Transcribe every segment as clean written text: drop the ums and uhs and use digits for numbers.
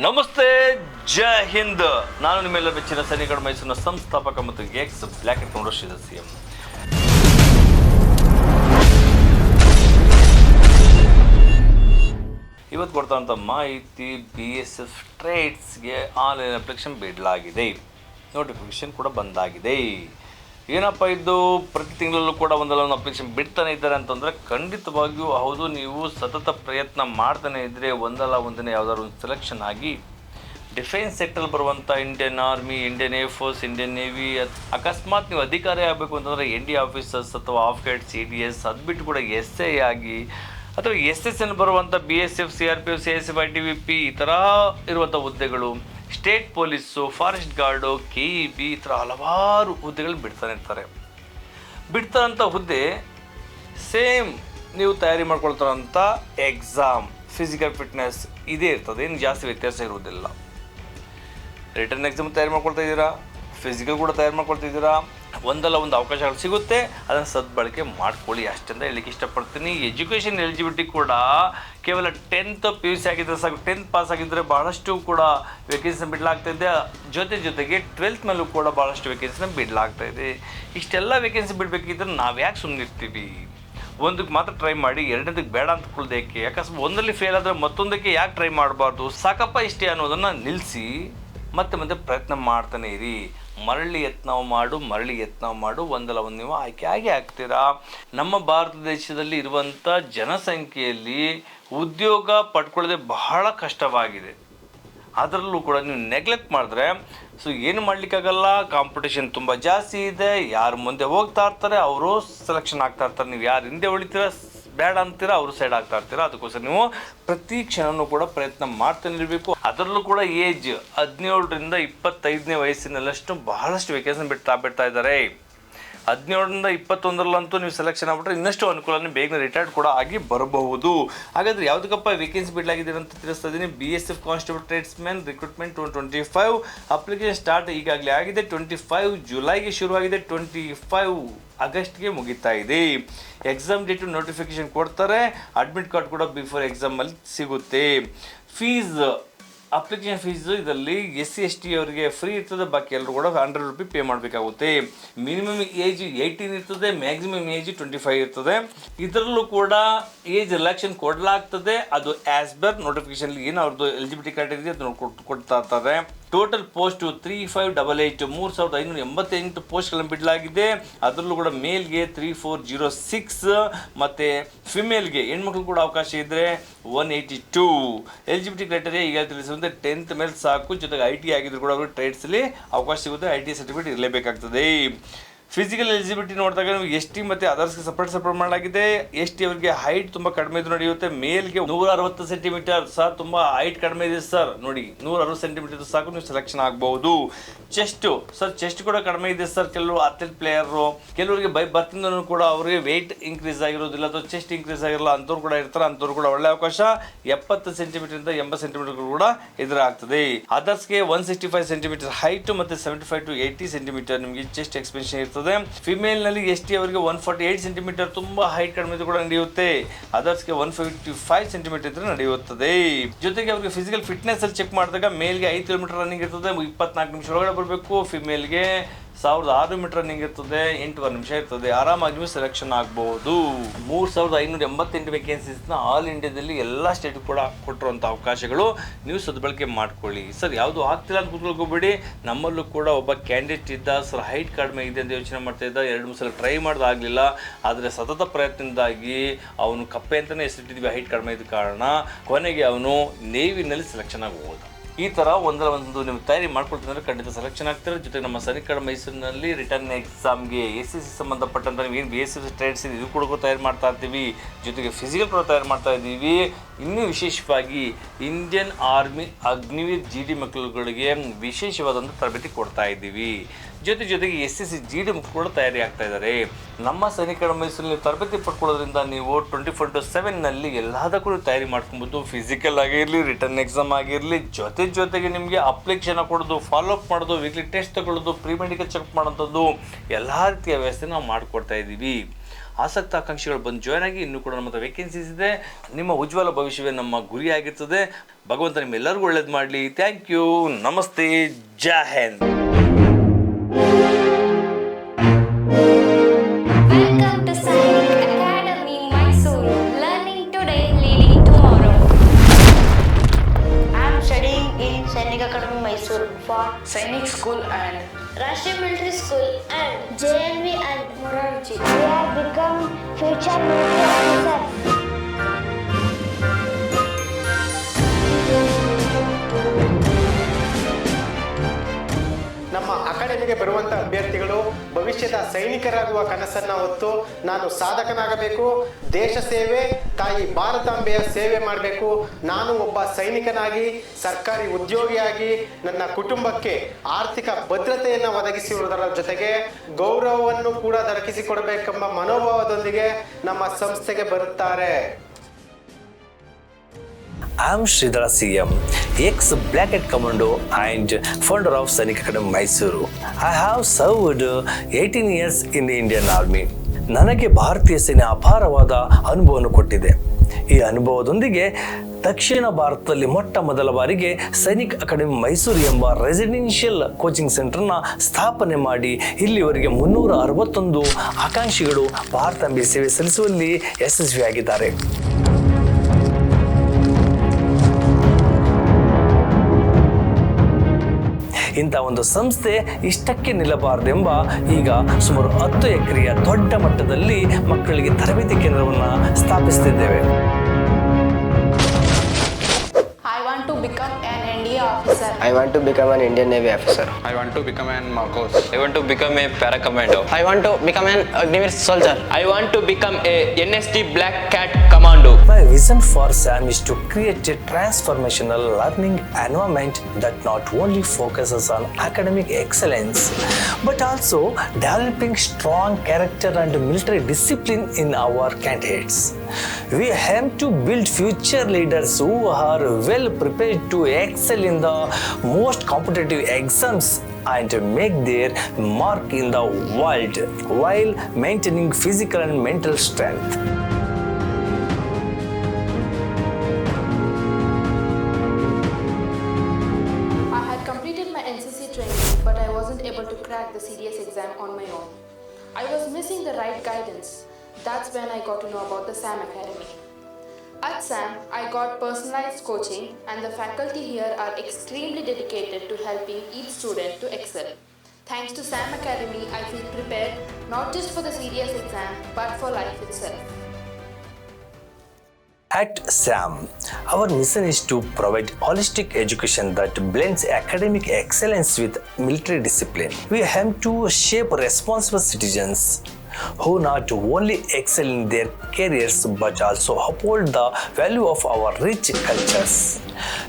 ನಮಸ್ತೆ, ಜೈ ಹಿಂದ್. ನಾನು ನಿಮ್ಮೆಲ್ಲ ಬೆಚ್ಚಿನ ಸೈನಿಕರ ಮೈಸೂರಿನ ಸಂಸ್ಥಾಪಕ ಮತ್ತು ಎಕ್ಸ್ ಬ್ಲ್ಯಾಕ್ ಅಂಡ್ ಕೌಂಡರ್ ಶ್ರೀಧರ್ CM. ಇವತ್ತು ಕೊಡ್ತಾರಂಥ ಮಾಹಿತಿ, BSF ಟ್ರೇಡ್ಸ್ಗೆ ಆನ್ಲೈನ್ ಅಪ್ಲಿಕೇಶನ್ ಬಿಡಲಾಗಿದೆ. ನೋಟಿಫಿಕೇಶನ್ ಕೂಡ ಬಂದಾಗಿದೆ. ಏನಪ್ಪ ಇದು, ಪ್ರತಿ ತಿಂಗಳಲ್ಲೂ ಕೂಡ ಒಂದಲ್ಲ ಒಂದು ಅಪ್ಲಿಕೇಶನ್ ಬಿಡ್ತಾನೆ ಇದ್ದಾರೆ ಅಂತಂದರೆ ಖಂಡಿತವಾಗಿಯೂ ಹೌದು. ನೀವು ಸತತ ಪ್ರಯತ್ನ ಮಾಡ್ತಾನೆ ಇದ್ದರೆ ಒಂದಲ್ಲ ಒಂದಿನ ಯಾವುದಾದ್ರು ಒಂದು ಸೆಲೆಕ್ಷನ್ ಆಗಿ ಡಿಫೆನ್ಸ್ ಸೆಕ್ಟರ್ ಬರುವಂಥ Indian army, Indian air force, Indian navy, ಅಕಸ್ಮಾತ್ ನೀವು ಅಧಿಕಾರಿ ಆಗಬೇಕು ಅಂತಂದರೆ ND ಆಫೀಸರ್ಸ್ ಅಥವಾ ಆಫ್ಗೇಟ್ CDS, ಅದು ಬಿಟ್ಟು ಕೂಡ SI ಆಗಿ ಅಥವಾ SSN ಬರುವಂಥ BSF, CRPF, CSF, ITBP ಈ ಥರ ಇರುವಂಥ ಹುದ್ದೆಗಳು, state police, forest guard, KEB ಈ ಥರ ಹಲವಾರು ಹುದ್ದೆಗಳು ಬಿಡ್ತಾನೆ ಇರ್ತಾರೆ. ಬಿಡ್ತಾರಂಥ ಹುದ್ದೆ ಸೇಮ್ ನೀವು ತಯಾರಿ ಮಾಡ್ಕೊಳ್ತಾರಂಥ ಎಕ್ಸಾಮ್, ಫಿಸಿಕಲ್ ಫಿಟ್ನೆಸ್ ಇದೇ ಇರ್ತದೆ. ಏನು ಜಾಸ್ತಿ ವ್ಯತ್ಯಾಸ ಇರುವುದಿಲ್ಲ. ರಿಟರ್ನ್ ಎಕ್ಸಾಮ್ ತಯಾರು ಮಾಡ್ಕೊಳ್ತಾ ಇದ್ದೀರಾ, ಫಿಸಿಕಲ್ ಕೂಡ ತಯಾರು ಮಾಡ್ಕೊಳ್ತಾ ಇದ್ದೀರಾ, ಒಂದಲ್ಲ ಒಂದು ಅವಕಾಶಗಳು ಸಿಗುತ್ತೆ, ಅದನ್ನು ಸದ್ಬಳಕೆ ಮಾಡ್ಕೊಳ್ಳಿ ಅಷ್ಟಂತ ಹೇಳಲಿಕ್ಕೆ ಇಷ್ಟಪಡ್ತೀನಿ. ಎಜುಕೇಷನ್ ಎಲಿಜಿಬಿಲಿಟಿ ಕೂಡ ಕೇವಲ 10th PUC ಆಗಿದ್ದರೆ ಸಾಕು. 10th ಪಾಸ್ ಆಗಿದ್ದರೆ ಭಾಳಷ್ಟು ಕೂಡ ವೇಕೆನ್ಸಿನ ಬಿಡಲಾಗ್ತಾಯಿದೆ. ಜೊತೆಗೆ 12th ಮೇಲೂ ಕೂಡ ಭಾಳಷ್ಟು ವೇಕೆನ್ಸಿನ ಬಿಡಲಾಗ್ತಾಯಿದೆ. ಇಷ್ಟೆಲ್ಲ ವೇಕೆನ್ಸಿ ಬಿಡಬೇಕಿದ್ರೆ ನಾವು ಯಾಕೆ ಸುಮ್ಮನಿರ್ತೀವಿ? ಒಂದಕ್ಕೆ ಮಾತ್ರ ಟ್ರೈ ಮಾಡಿ, ಎರಡನೇದಕ್ಕೆ ಬೇಡ ಅಂದ್ಕೊಳ್ದೇಕೆ? ಅಕಸ್ಮಾತ್ ಒಂದಲ್ಲಿ ಫೇಲ್ ಆದರೆ ಮತ್ತೊಂದಕ್ಕೆ ಯಾಕೆ ಟ್ರೈ ಮಾಡಬಾರ್ದು? ಸಾಕಪ್ಪ ಇಷ್ಟೇ ಅನ್ನೋದನ್ನು ನಿಲ್ಲಿಸಿ ಮತ್ತೆ ಪ್ರಯತ್ನ ಮಾಡ್ತಾನೆ ಇರಿ. ಮರಳಿ ಯತ್ನ ಮಾಡು, ಒಂದಲ್ಲ ಒಂದು ನೀವು ಆಯ್ಕೆ ಆಗ್ತೀರಾ. ನಮ್ಮ ಭಾರತ ದೇಶದಲ್ಲಿ ಇರುವಂಥ ಜನಸಂಖ್ಯೆಯಲ್ಲಿ ಉದ್ಯೋಗ ಪಡ್ಕೊಳ್ಳೋದೇ ಬಹಳ ಕಷ್ಟವಾಗಿದೆ. ಅದರಲ್ಲೂ ಕೂಡ ನೀವು ನೆಗ್ಲೆಕ್ಟ್ ಮಾಡಿದ್ರೆ ಏನು ಮಾಡಲಿಕ್ಕಾಗಲ್ಲ. ಕಾಂಪಿಟೇಷನ್ ತುಂಬ ಜಾಸ್ತಿ ಇದೆ. ಯಾರು ಮುಂದೆ ಹೋಗ್ತಾ ಇರ್ತಾರೆ ಅವರು ಸೆಲೆಕ್ಷನ್ ಆಗ್ತಾ ಇರ್ತಾರೆ. ನೀವು ಯಾರು ಹಿಂದೆ ಉಳಿತೀರ, ಬೇಡ ಅಂತೀರಾ, ಅವರು ಸೈಡ್ ಆಗ್ತಾ ಇರ್ತೀರಾ. ಅದಕ್ಕೋಸ್ಕರ ನೀವು ಪ್ರತಿ ಕ್ಷಣವೂ ಕೂಡ ಪ್ರಯತ್ನ ಮಾಡ್ತಾನೆ ಇರಬೇಕು. ಅದರಲ್ಲೂ ಕೂಡ ಏಜ್ 17ರಿಂದ 25ನೇ ವಯಸ್ಸಿನಲ್ಲಷ್ಟು ಬಹಳಷ್ಟು ವೇಕೆನ್ಸಿ ಬಿಡ್ತಾ ಇದ್ದಾರೆ. 17ರಿಂದ 21ರಲ್ಲಂತೂ ನೀವು ಸೆಲೆಕ್ಷನ್ ಆಗ್ಬಿಟ್ರೆ ಇನ್ನಷ್ಟು ಅನುಕೂಲನೇ, ಬೇಗನೆ ರಿಟೈರ್ಡ್ ಕೂಡ ಆಗಿ ಬರಬಹುದು. ಹಾಗಾದರೆ ಯಾವುದಕ್ಕಪ್ಪ ವೇಕೆನ್ಸಿ ಬಿಡಲಾಗಿದೆ ಅಂತ ತಿಳಿಸ್ತಾ ಇದ್ದೀನಿ. BSF constable tradesman recruitment 2025 application start ಈಗಾಗಲೇ ಆಗಿದೆ. 25 ಜುಲೈಗೆ ಶುರುವಾಗಿದೆ, 25 ಆಗಸ್ಟ್ಗೆ ಮುಗಿತಾ ಇದೆ. ಎಕ್ಸಾಮ್ ಡೇಟು ನೋಟಿಫಿಕೇಶನ್ ಕೊಡ್ತಾರೆ. ಅಡ್ಮಿಟ್ ಕಾರ್ಡ್ ಕೂಡ ಬಿಫೋರ್ ಎಕ್ಸಾಮಲ್ಲಿ ಸಿಗುತ್ತೆ. ಅಪ್ಲಿಕೇಶನ್ ಫೀಸು ಇದರಲ್ಲಿ SC ST ಅವರಿಗೆ ಫ್ರೀ ಇರ್ತದೆ. ಬಾಕಿ ಎಲ್ಲರೂ ಕೂಡ 100 ರೂಪಾಯಿ ಪೇ ಮಾಡಬೇಕಾಗುತ್ತೆ. ಮಿನಿಮಮ್ ಏಜ್ 18 ಇರ್ತದೆ, ಮ್ಯಾಕ್ಸಿಮಮ್ ಏಜ್ 25 ಇರ್ತದೆ. ಇದರಲ್ಲೂ ಕೂಡ ಏಜ್ ರಿಲ್ಯಾಕ್ಷನ್ ಕೊಡಲಾಗ್ತದೆ. ಅದು ಆ್ಯಸ್ ಪರ್ ನೋಟಿಫಿಕೇಶನ್ ಏನು ಅವ್ರದ್ದು ಎಲಿಜಿಬಿಲಿಟಿ ಕ್ರೈಟೀರಿಯಾ ಅದು ಕೊಡ್ತಾ ಇರ್ತಾರೆ. ಟೋಟಲ್ ಪೋಸ್ಟು 3588 3588 ಪೋಸ್ಟ್ಗಳನ್ನು ಬಿಡಲಾಗಿದೆ. ಅದರಲ್ಲೂ ಕೂಡ ಮೇಲ್ಗೆ 3406 ಮತ್ತು ಫಿಮೇಲ್ಗೆ ಹೆಣ್ಮಕ್ಳು ಕೂಡ ಅವಕಾಶ ಇದ್ದರೆ 182. ಎಲಿಜಿಬಿಲಿಟಿ ಕ್ರೈಟೀರಿಯಾ ಈಗ ತಿಳಿಸುವಂತೆ 10th ಮೇಲೆ ಸಾಕು. ಜೊತೆಗೆ IT ಆಗಿದ್ರು ಕೂಡ ಅವರು ಟ್ರೇಡ್ಸಲ್ಲಿ ಅವಕಾಶ ಸಿಗುತ್ತೆ. IT ಸರ್ಟಿಫಿಕೇಟ್ ಇರಲೇಬೇಕಾಗ್ತದೆ. ಫಿಸಿಕಲ್ ಎಲಿಜಿಬಿಲಿಟಿ ನೋಡಿದಾಗ ನೀವು ST ಮತ್ತು ಅದರ್ಸ್ಗೆ ಸಪ್ರೇಟ್ ಮಾಡಲಾಗಿದೆ. ST ಅವರಿಗೆ ಹೈಟ್ ತುಂಬ ಕಡಿಮೆ ಇದ್ದು ನಡೆಯುತ್ತೆ. ಮೇಲ್ಗೆ 160 ಸೆಂಟಿಮೀಟರ್. ಸರ್ ತುಂಬ ಹೈಟ್ ಕಡಿಮೆ ಇದೆ ಸರ್, ನೋಡಿ 160 ಸೆಂಟಿಮೀಟರ್ ಸಾಕು, ನೀವು ಸೆಲೆಕ್ಷನ್ ಆಗ್ಬಹುದು. ಚೆಸ್ಟ್ ಕೂಡ ಕಡಿಮೆ ಇದೆ ಸರ್. ಕೆಲವರು ಅಥ್ಲೆಟ್ ಪ್ಲೇಯರು, ಕೆಲವರಿಗೆ ಬೈ ಬರ್ತಿಂದನೂ ಕೂಡ ಅವರಿಗೆ ವೆಯ್ಟ್ ಇನ್ಕ್ರೀಸ್ ಆಗಿರೋದಿಲ್ಲ ಅಥವಾ ಚೆಸ್ಟ್ ಇನ್ಕ್ರೀಸ್ ಆಗಿರಲ್ಲ, ಅಂಥವ್ರು ಕೂಡ ಇರ್ತಾರೆ. ಅಂಥವ್ರು ಕೂಡ ಒಳ್ಳೆ ಅವಕಾಶ. 70 ಸೆಂಟಿಮೀಟರಿಂದ 80 ಸೆಂಟಿಮೀಟರ್ ಕೂಡ ಎದುರಾಗ್ತದೆ. ಅದರ್ಸ್ಗೆ 165 ಸೆಂಟಿಮೀಟರ್ ಹೈಟ್ ಮತ್ತು 75 to 80 ಸೆಂಟಿಮೀಟರ್ ನಿಮಗೆ ಚೆಸ್ಟ್ ಎಕ್ಸ್ಪೆನ್ಷನ್ ಇರ್ತದೆ. ಫಿಮೇಲ್ ನಲ್ಲಿ ST ಅವರಿಗೆ 148 ಸೆಂಟಿಮೀಟರ್ ತುಂಬಾ ಹೈಟ್ ಕಡಿಮೆ ಕೂಡ ನಡೆಯುತ್ತೆ. ಅದರ್ಸ್ಗೆ 155 ಸೆಂಟಿಮೀಟರ್ ಇದ್ರೆ ನಡೆಯುತ್ತದೆ. ಜೊತೆಗೆ ಅವರಿಗೆ ಫಿಸಿಕಲ್ ಫಿಟ್ನೆಸ್ ಅಲ್ಲಿ ಚೆಕ್ ಮಾಡಿದಾಗ ಮೇಲ್ಗೆ 5 ಕಿಲೋಮೀಟರ್ ರನ್ನಿಂಗ್ ಇರ್ತದೆ, 24 ನಿಮಿಷ ಒಳಗಡೆ ಬರಬೇಕು. ಫಿಮೇಲ್ಗೆ 1600 ಮೀಟರ್ ರನ್ನಿಂಗ್ ಇರ್ತದೆ, 8 ನಿಮಿಷ ಇರ್ತದೆ. ಆರಾಮಾಗಿ ನೀವು ಸೆಲೆಕ್ಷನ್ ಆಗಬಹುದು. 3588 ವೇಕೆನ್ಸೀಸ್ನ ಆಲ್ ಇಂಡಿಯಾದಲ್ಲಿ ಎಲ್ಲ ಸ್ಟೇಟ್ ಕೂಡ ಕೊಟ್ಟಿರುವಂಥ ಅವಕಾಶಗಳು ನೀವು ಸದ್ಬಳಕೆ ಮಾಡ್ಕೊಳ್ಳಿ. ಸರ್ ಯಾವುದು ಆಗ್ತಿಲ್ಲ ಅಂತ ಕೂತ್ಕೊಳ್ಕೋಬೇಡಿ. ನಮ್ಮಲ್ಲೂ ಕೂಡ ಒಬ್ಬ ಕ್ಯಾಂಡಿಡೇಟ್ ಇದ್ದ, ಸರ್ ಹೈಟ್ ಕಡಿಮೆ ಇದೆ ಅಂತ ಯೋಚನೆ ಮಾಡ್ತಾ ಇದ್ದ. 2-3 ಸಲ ಟ್ರೈ ಮಾಡೋದಾಗಲಿಲ್ಲ. ಆದರೆ ಸತತ ಪ್ರಯತ್ನದಿಂದಾಗಿ ಅವನು ಕಪ್ಪೆ ಅಂತಲೇ ಹೆಸರಿಟ್ಟಿದ್ವಿ, ಹೈಟ್ ಕಡಿಮೆ ಇದ್ದ ಕಾರಣ. ಕೊನೆಗೆ ಅವನು ನೇವಿನಲ್ಲಿ ಸೆಲೆಕ್ಷನ್ ಆಗಿ ಹೋದ. ಈ ಥರ ಒಂದರ ಒಂದು ನೀವು ತಯಾರಿ ಮಾಡ್ಕೊಳ್ತಿದ್ರೆ ಖಂಡಿತ ಸೆಲೆಕ್ಷನ್ ಆಗ್ತಾರೆ. ಜೊತೆಗೆ ನಮ್ಮ ಸೈನಿಕರ ಮೈಸೂರಿನಲ್ಲಿ ರಿಟರ್ನ್ ಎಕ್ಸಾಮ್ಗೆ SSC ಸಂಬಂಧಪಟ್ಟಂಥ ನೀವು ಏನು BSF ಟ್ರೇಡ್ಸ್ ಇದು ಕೂಡ ತಯಾರು ಮಾಡ್ತಾ ಇರ್ತೀವಿ. ಜೊತೆಗೆ ಫಿಸಿಕಲ್ ಕೂಡ ತಯಾರು ಮಾಡ್ತಾ ಇದ್ದೀವಿ. ಇನ್ನೂ ವಿಶೇಷವಾಗಿ ಇಂಡಿಯನ್ ಆರ್ಮಿ ಅಗ್ನಿವೀರ್ GD ಮಕ್ಕಳುಗಳಿಗೆ ವಿಶೇಷವಾದಂಥ ತರಬೇತಿ ಕೊಡ್ತಾ ಇದ್ದೀವಿ. ಜೊತೆಗೆ SSC GD ಮಕ್ಕಳು ಕೂಡ ತಯಾರಿ ಆಗ್ತಾ ಇದ್ದಾರೆ. ನಮ್ಮ ಸೈನಿಕರ ಮೈಸೂರಿನಲ್ಲಿ ತರಬೇತಿ ಪಡ್ಕೊಳ್ಳೋದ್ರಿಂದ ನೀವು 24/7 ಎಲ್ಲದಕ್ಕೂ ತಯಾರಿ ಮಾಡ್ಕೊಬೋದು. ಫಿಸಿಕಲ್ ಆಗಿರಲಿ, ರಿಟರ್ನ್ ಎಕ್ಸಾಮ್ ಆಗಿರಲಿ, ಜೊತೆಗೆ ನಿಮಗೆ ಅಪ್ಲಿಕೇಶನ್ ಕೊಡೋದು, ಫಾಲೋ ಅಪ್ ಮಾಡೋದು, ವೀಕ್ಲಿ ಟೆಸ್ಟ್ ತಗೊಳ್ಳೋದು, ಪ್ರೀ ಮೆಡಿಕಲ್ ಚೆಕ್ ಮಾಡೋಂಥದ್ದು ಎಲ್ಲ ರೀತಿಯ ವ್ಯವಸ್ಥೆ ನಾವು ಮಾಡಿಕೊಡ್ತಾ ಇದ್ದೀವಿ. ಆಸಕ್ತ ಆಕಾಂಕ್ಷಿಗಳು ಬಂದು ಜಾಯ್ನ್ ಆಗಿ. ಇನ್ನೂ ಕೂಡ ನಮ್ಮ ವೇಕೆನ್ಸೀಸ್ ಇದೆ. ನಿಮ್ಮ ಉಜ್ವಲ ಭವಿಷ್ಯವೇ ನಮ್ಮ ಗುರಿಯಾಗಿರ್ತದೆ. ಭಗವಂತ ನಿಮ್ಮೆಲ್ಲರಿಗೂ ಒಳ್ಳೇದು ಮಾಡಲಿ. Thank you. ನಮಸ್ತೆ. ಜೈ Hind. For Sainik School and Rashtriya Military School and JNV and Morarji. We have become future military officers. ನಮ್ಮ ಅಕಾಡೆಮಿಗೆ ಬರುವಂಥ ಅಭ್ಯರ್ಥಿಗಳು ಭವಿಷ್ಯದ ಸೈನಿಕರಾಗುವ ಕನಸನ್ನು ಹೊತ್ತು ನಾನು ಸಾಧಕನಾಗಬೇಕು, ದೇಶ ಸೇವೆ, ತಾಯಿ ಭಾರತಾಂಬೆಯ ಸೇವೆ ಮಾಡಬೇಕು, ನಾನು ಒಬ್ಬ ಸೈನಿಕನಾಗಿ ಸರ್ಕಾರಿ ಉದ್ಯೋಗಿಯಾಗಿ ನನ್ನ ಕುಟುಂಬಕ್ಕೆ ಆರ್ಥಿಕ ಭದ್ರತೆಯನ್ನು ಒದಗಿಸಿರುವುದರ ಜೊತೆಗೆ ಗೌರವವನ್ನು ಕೂಡ ದೊರಕಿಸಿಕೊಡಬೇಕೆಂಬ ಮನೋಭಾವದೊಂದಿಗೆ ನಮ್ಮ ಸಂಸ್ಥೆಗೆ ಬರುತ್ತಾರೆ. I am Sridhara CM, ex-Black Hat Commando and founder of Sainik Academy, Mysuru. I have served 18 years in the Indian Army. ನನಗೆ ಭಾರತೀಯ ಸೇನೆ ಅಪಾರವಾದ ಅನುಭವವನ್ನು ಕೊಟ್ಟಿದೆ. ಈ ಅನುಭವದೊಂದಿಗೆ ದಕ್ಷಿಣ ಭಾರತದಲ್ಲಿ ಮೊಟ್ಟ ಮೊದಲ ಬಾರಿಗೆ ಸೈನಿಕ್ ಅಕಾಡೆಮಿ ಮೈಸೂರು ಎಂಬ ರೆಸಿಡೆನ್ಷಿಯಲ್ ಕೋಚಿಂಗ್ ಸೆಂಟರ್ನ ಸ್ಥಾಪನೆ ಮಾಡಿ ಇಲ್ಲಿವರೆಗೆ 361 ಆಕಾಂಕ್ಷಿಗಳು ಭಾರತಾಂಬೆ ಸೇವೆ ಸಲ್ಲಿಸುವಲ್ಲಿ ಯಶಸ್ವಿಯಾಗಿದ್ದಾರೆ. ಇಂಥ ಒಂದು ಸಂಸ್ಥೆ ಇಷ್ಟಕ್ಕೆ ನಿಲ್ಲಬಾರದೆಂಬ ಈಗ ಸುಮಾರು 10 ಎಕರೆಯ ದೊಡ್ಡ ಮಟ್ಟದಲ್ಲಿ ಮಕ್ಕಳಿಗೆ ತರಬೇತಿ ಕೇಂದ್ರವನ್ನು ಸ್ಥಾಪಿಸುತ್ತಿದ್ದೇವೆ. I want to become an NDA officer. I want to become an Indian Navy officer. I want to become an Marcos. I want to become a paracommando. I want to become an Agniveer soldier. I want to become a NST Black Cat Commando. My vision for SAM is to create a transformational learning environment that not only focuses on academic excellence but also developing strong character and military discipline in our candidates. We aim to build future leaders who are well prepared to excel in the most competitive exams and make their mark in the world while maintaining physical and mental strength. I had completed my NCC training, but I wasn't able to crack the CDS exam on my own. I was missing the right guidance. That's when I got to know about the SAM Academy. At SAM, I got personalized coaching and the faculty here are extremely dedicated to helping each student to excel. Thanks to SAM Academy, I feel prepared not just for the CDS exam but for life itself. At SAM, our mission is to provide holistic education that blends academic excellence with military discipline. We aim to shape responsible citizens who not only excel in their careers but also uphold the value of our rich cultures.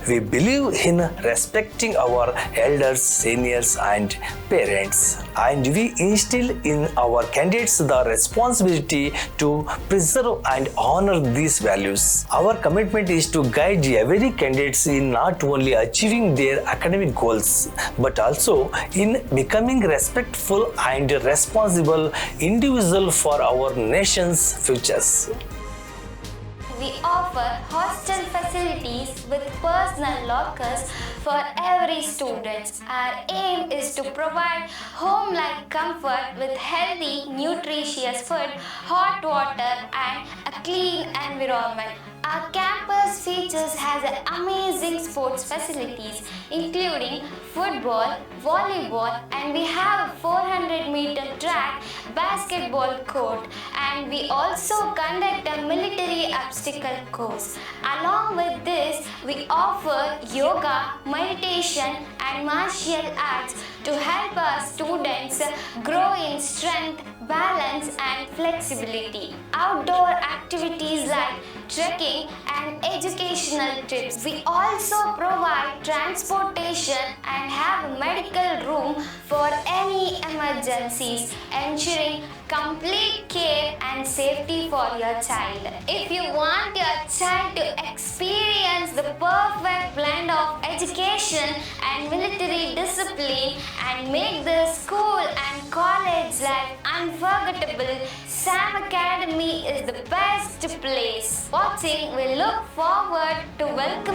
We believe in respecting our elders, seniors and parents, and we instill in our candidates the responsibility to preserve and honor these values. Our commitment is to guide every candidate in not only achieving their academic goals but also in becoming respectful and responsible individual for our nation's futures. We offer hostel facilities with personal lockers for every student. Our aim is to provide home-like comfort with healthy, nutritious food, hot water and a clean environment. Our campus features has amazing sports facilities including football, volleyball and we have a 400-meter track, basketball court and we also conduct a military obstacle course. Along with this, we offer yoga, meditation and martial arts to help our students grow in strength, balance and flexibility. Outdoor activities like trekking and educational trips. We also provide transportation and have a medical room for any emergencies, ensuring complete care and safety for your child. If you want your child to experience the perfect blend of education and military discipline and make the school and college life unforgettable, Sam Academy is the best place. Watching, we look forward to welcome